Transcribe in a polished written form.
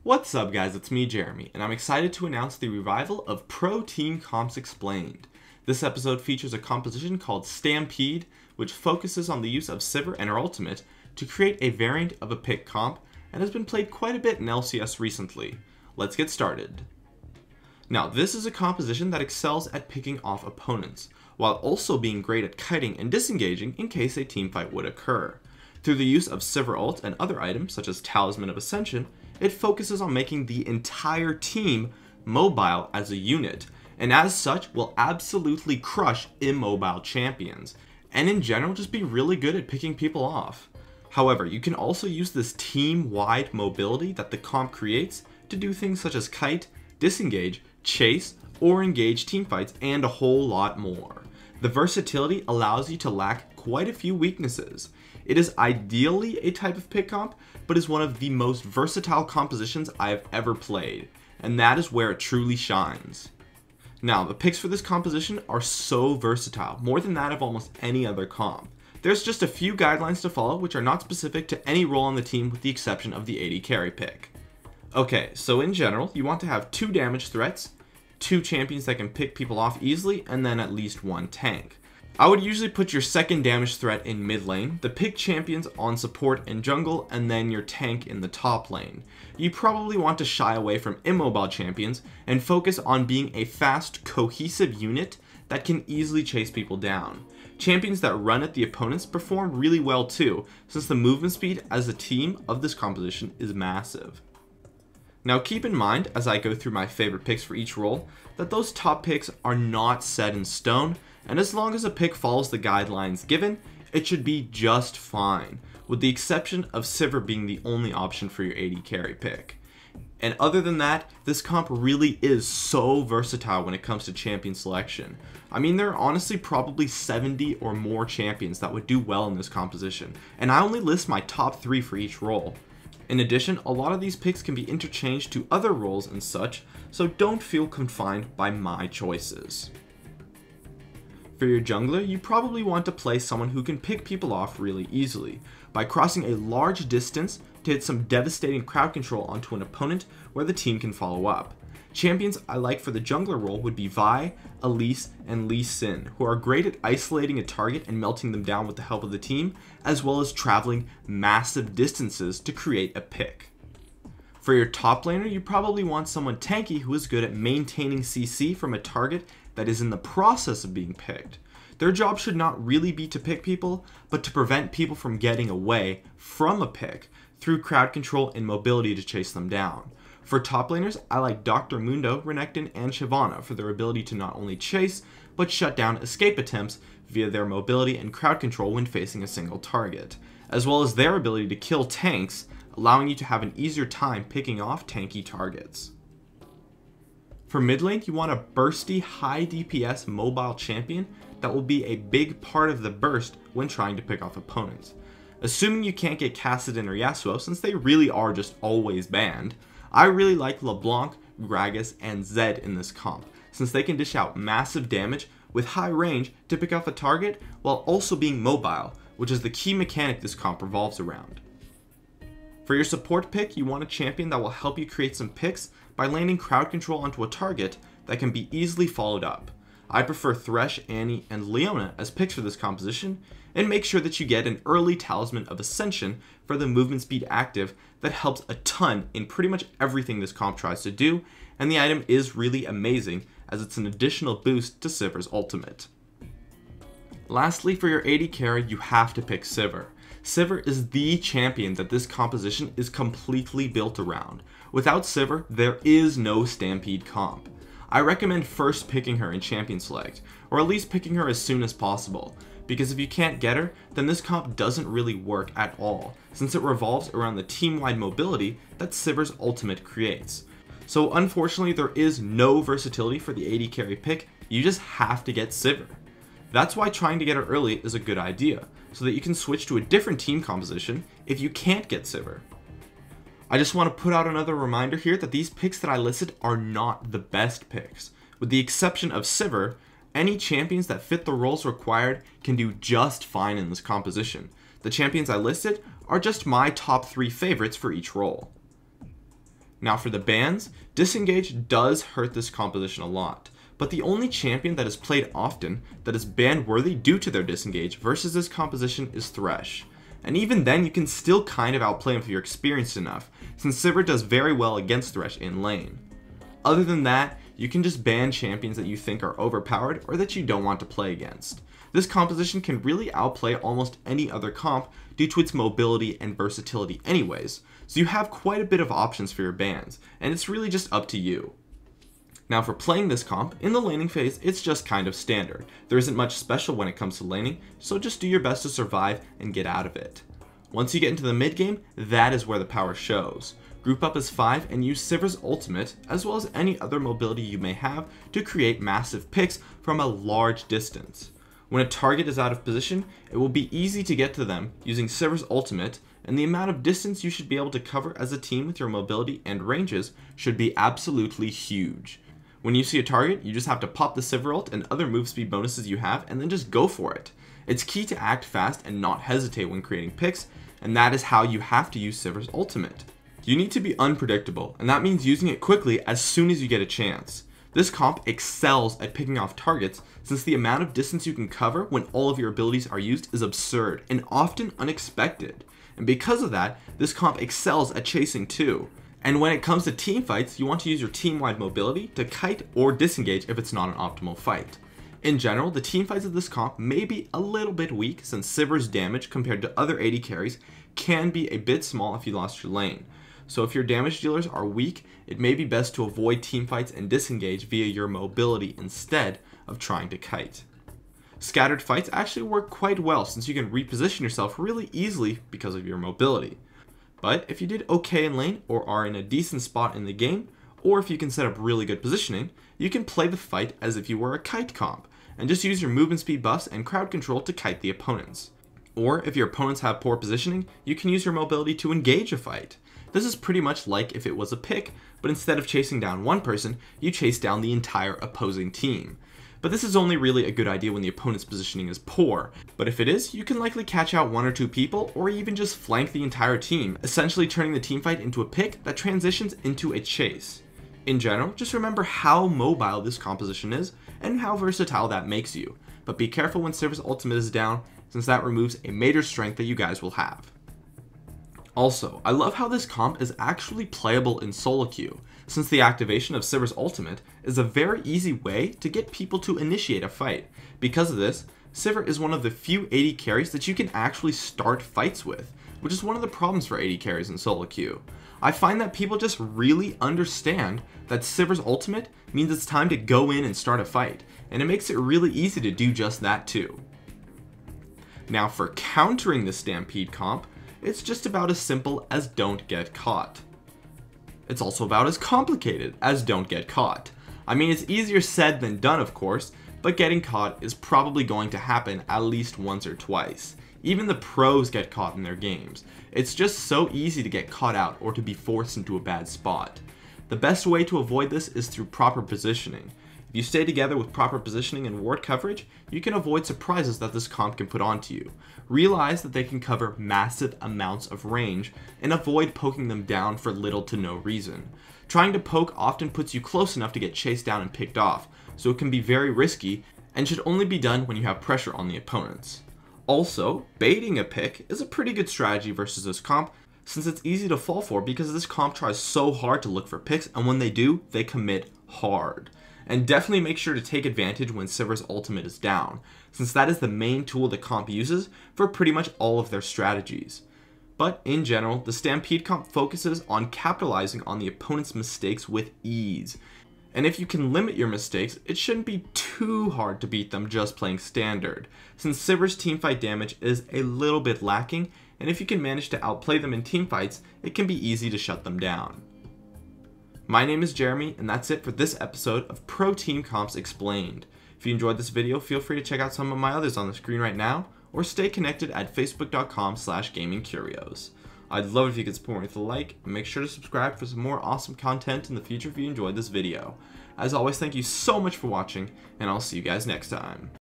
What's up guys, it's me Jeremy, and I'm excited to announce the revival of Pro Team Comps Explained. This episode features a composition called Stampede, which focuses on the use of Sivir and her ultimate to create a variant of a pick comp, and has been played quite a bit in LCS recently. Let's get started. Now, this is a composition that excels at picking off opponents, while also being great at kiting and disengaging in case a teamfight would occur. Through the use of Sivir ult and other items such as Talisman of Ascension, it focuses on making the entire team mobile as a unit, and as such will absolutely crush immobile champions, and in general just be really good at picking people off. However, you can also use this team-wide mobility that the comp creates to do things such as kite, disengage, chase, or engage teamfights, and a whole lot more. The versatility allows you to lack quite a few weaknesses. It is ideally a type of pick comp, but is one of the most versatile compositions I have ever played, and that is where it truly shines. Now, the picks for this composition are so versatile, more than that of almost any other comp. There's just a few guidelines to follow which are not specific to any role on the team with the exception of the AD carry pick. Okay, so in general, you want to have 2 damage threats, 2 champions that can pick people off easily, and then at least 1 tank. I would usually put your second damage threat in mid lane, the pick champions on support and jungle, and then your tank in the top lane. You probably want to shy away from immobile champions and focus on being a fast, cohesive unit that can easily chase people down. Champions that run at the opponents perform really well too, since the movement speed as a team of this composition is massive. Now keep in mind, as I go through my favorite picks for each role, that those top picks are not set in stone, and as long as a pick follows the guidelines given, it should be just fine, with the exception of Sivir being the only option for your AD carry pick. And other than that, this comp really is so versatile when it comes to champion selection. I mean, there are honestly probably 70 or more champions that would do well in this composition, and I only list my top 3 for each role. In addition, a lot of these picks can be interchanged to other roles and such, so don't feel confined by my choices. For your jungler, you probably want to play someone who can pick people off really easily, by crossing a large distance to hit some devastating crowd control onto an opponent where the team can follow up. Champions I like for the jungler role would be Vi, Elise, and Lee Sin, who are great at isolating a target and melting them down with the help of the team, as well as traveling massive distances to create a pick. For your top laner, you probably want someone tanky who is good at maintaining CC from a target that is in the process of being picked. Their job should not really be to pick people, but to prevent people from getting away from a pick through crowd control and mobility to chase them down. For top laners, I like Dr. Mundo, Renekton, and Shyvana for their ability to not only chase, but shut down escape attempts via their mobility and crowd control when facing a single target, as well as their ability to kill tanks, allowing you to have an easier time picking off tanky targets. For mid lane, you want a bursty, high DPS mobile champion that will be a big part of the burst when trying to pick off opponents. Assuming you can't get Kassadin or Yasuo, since they really are just always banned, I really like LeBlanc, Gragas, and Zed in this comp, since they can dish out massive damage with high range to pick off a target while also being mobile, which is the key mechanic this comp revolves around. For your support pick, you want a champion that will help you create some picks by landing crowd control onto a target that can be easily followed up. I prefer Thresh, Annie, and Leona as picks for this composition, and make sure that you get an early Talisman of Ascension for the movement speed active that helps a ton in pretty much everything this comp tries to do, and the item is really amazing as it's an additional boost to Sivir's ultimate. Lastly, for your AD carry, you have to pick Sivir. Sivir is the champion that this composition is completely built around. Without Sivir, there is no Stampede comp. I recommend first picking her in champion select, or at least picking her as soon as possible, because if you can't get her, then this comp doesn't really work at all, since it revolves around the team-wide mobility that Sivir's ultimate creates. So unfortunately, there is no versatility for the AD carry pick, you just have to get Sivir. That's why trying to get her early is a good idea, so that you can switch to a different team composition if you can't get Sivir. I just want to put out another reminder here that these picks that I listed are not the best picks. With the exception of Sivir, any champions that fit the roles required can do just fine in this composition. The champions I listed are just my top 3 favorites for each role. Now for the bans, disengage does hurt this composition a lot, but the only champion that is played often that is ban worthy due to their disengage versus this composition is Thresh. And even then you can still kind of outplay him if you're experienced enough, since Sivir does very well against Thresh in lane. Other than that, you can just ban champions that you think are overpowered or that you don't want to play against. This composition can really outplay almost any other comp due to its mobility and versatility anyways, so you have quite a bit of options for your bans, and it's really just up to you. Now for playing this comp, in the laning phase, it's just kind of standard. There isn't much special when it comes to laning, so just do your best to survive and get out of it. Once you get into the mid game, that is where the power shows. Group up as 5 and use Sivir's ultimate, as well as any other mobility you may have, to create massive picks from a large distance. When a target is out of position, it will be easy to get to them using Sivir's ultimate, and the amount of distance you should be able to cover as a team with your mobility and ranges should be absolutely huge. When you see a target, you just have to pop the Sivir ult and other move speed bonuses you have and then just go for it. It's key to act fast and not hesitate when creating picks, and that is how you have to use Sivir's ultimate. You need to be unpredictable, and that means using it quickly as soon as you get a chance. This comp excels at picking off targets since the amount of distance you can cover when all of your abilities are used is absurd and often unexpected. And because of that, this comp excels at chasing too. And when it comes to team fights, you want to use your team-wide mobility to kite or disengage if it's not an optimal fight. In general, the team fights of this comp may be a little bit weak since Sivir's damage compared to other AD carries can be a bit small if you lost your lane. So if your damage dealers are weak, it may be best to avoid team fights and disengage via your mobility instead of trying to kite. Scattered fights actually work quite well since you can reposition yourself really easily because of your mobility. But if you did okay in lane or are in a decent spot in the game, or if you can set up really good positioning, you can play the fight as if you were a kite comp and just use your movement speed buffs and crowd control to kite the opponents. Or if your opponents have poor positioning, you can use your mobility to engage a fight. This is pretty much like if it was a pick, but instead of chasing down one person, you chase down the entire opposing team. But this is only really a good idea when the opponent's positioning is poor, but if it is, you can likely catch out 1 or 2 people or even just flank the entire team, essentially turning the teamfight into a pick that transitions into a chase. In general, just remember how mobile this composition is and how versatile that makes you, but be careful when Sivir's ultimate is down since that removes a major strength that you guys will have. Also, I love how this comp is actually playable in solo queue, since the activation of Sivir's ultimate is a very easy way to get people to initiate a fight. Because of this, Sivir is one of the few AD carries that you can actually start fights with, which is one of the problems for AD carries in solo queue. I find that people just really understand that Sivir's ultimate means it's time to go in and start a fight, and it makes it really easy to do just that too. Now for countering the Stampede comp, it's just about as simple as don't get caught. It's also about as complicated as don't get caught. I mean, it's easier said than done, of course, but getting caught is probably going to happen at least once or twice. Even the pros get caught in their games. It's just so easy to get caught out or to be forced into a bad spot. The best way to avoid this is through proper positioning. If you stay together with proper positioning and ward coverage, you can avoid surprises that this comp can put onto you. Realize that they can cover massive amounts of range and avoid poking them down for little to no reason. Trying to poke often puts you close enough to get chased down and picked off, so it can be very risky and should only be done when you have pressure on the opponents. Also, baiting a pick is a pretty good strategy versus this comp, since it's easy to fall for because this comp tries so hard to look for picks, and when they do, they commit hard. And definitely make sure to take advantage when Sivir's ultimate is down, since that is the main tool the comp uses for pretty much all of their strategies. But in general, the Stampede comp focuses on capitalizing on the opponent's mistakes with ease. And if you can limit your mistakes, it shouldn't be too hard to beat them just playing standard, since Sivir's teamfight damage is a little bit lacking, and if you can manage to outplay them in teamfights, it can be easy to shut them down. My name is Jeremy, and that's it for this episode of Pro Team Comps Explained. If you enjoyed this video, feel free to check out some of my others on the screen right now, or stay connected at facebook.com/gamingcurios. I'd love it if you could support me with a like, and make sure to subscribe for some more awesome content in the future if you enjoyed this video. As always, thank you so much for watching, and I'll see you guys next time.